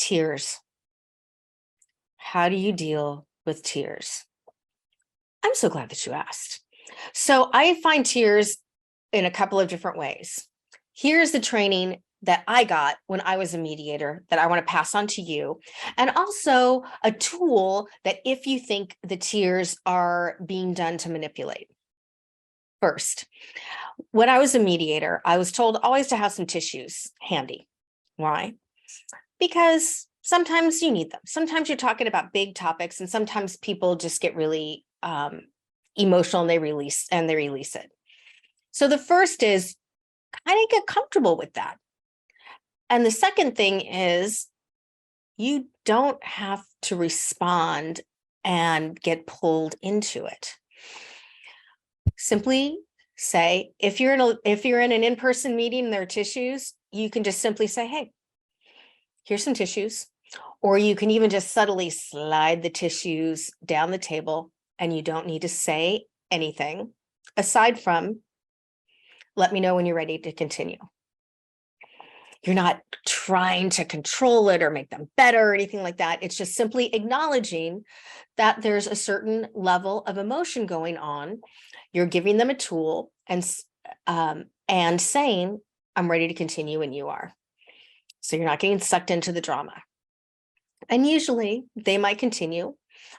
Tears. How do you deal with tears? I'm so glad that you asked. So I find tears in a couple of different ways. Here's the training that I got when I was a mediator that I want to pass on to you, and also a tool that if you think the tears are being done to manipulate. First, when I was a mediator, I was told always to have some tissues handy. Why? Because sometimes you need them. Sometimes you're talking about big topics, and sometimes people just get really emotional and they release it. So the first is kind of get comfortable with that. And the second thing is you don't have to respond and get pulled into it. Simply say, if you're in an in-person meeting and there are tissues, you can just simply say, hey, here's some tissues. Or you can even just subtly slide the tissues down the table, and you don't need to say anything aside from, let me know when you're ready to continue. You're not trying to control it or make them better or anything like that. It's just simply acknowledging that there's a certain level of emotion going on. You're giving them a tool and saying, I'm ready to continue when you are. So you're not getting sucked into the drama. And usually they might continue,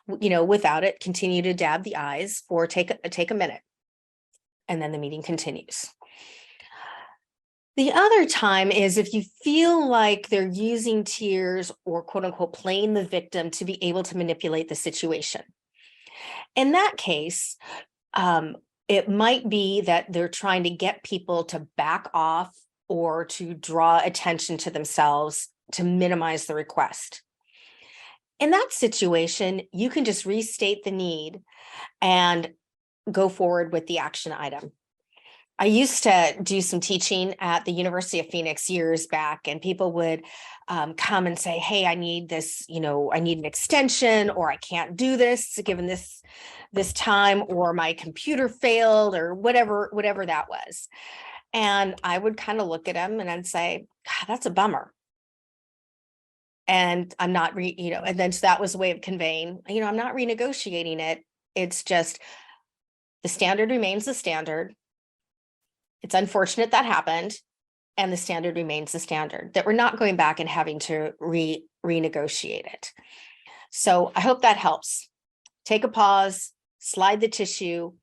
without it, continue to dab the eyes or take a minute, and then the meeting continues. The other time is if you feel like they're using tears or quote unquote playing the victim to be able to manipulate the situation. In that case, it might be that they're trying to get people to back off or to draw attention to themselves to minimize the request. In that situation, you can just restate the need and go forward with the action item. I used to do some teaching at the University of Phoenix years back, and people would come and say, hey, I need this, I need an extension, or I can't do this given this time, or my computer failed, or whatever that was. And I would kind of look at them and I'd say, God, that's a bummer. And I'm not, and then so that was a way of conveying, I'm not renegotiating it. It's just the standard remains the standard. It's unfortunate that happened, and the standard remains the standard, that we're not going back and having to renegotiate it. So I hope that helps. Take a pause, slide the tissue,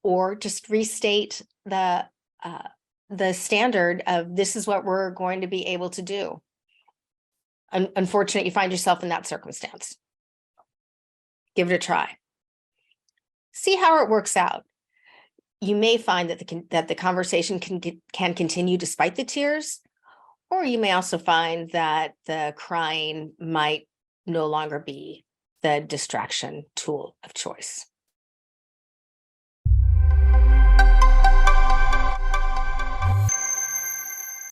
or just restate the standard of this is what we're going to be able to do. Unfortunate you find yourself in that circumstance. Give it a try. See how it works out. You may find that the conversation can continue despite the tears, or you may also find that the crying might no longer be the distraction tool of choice.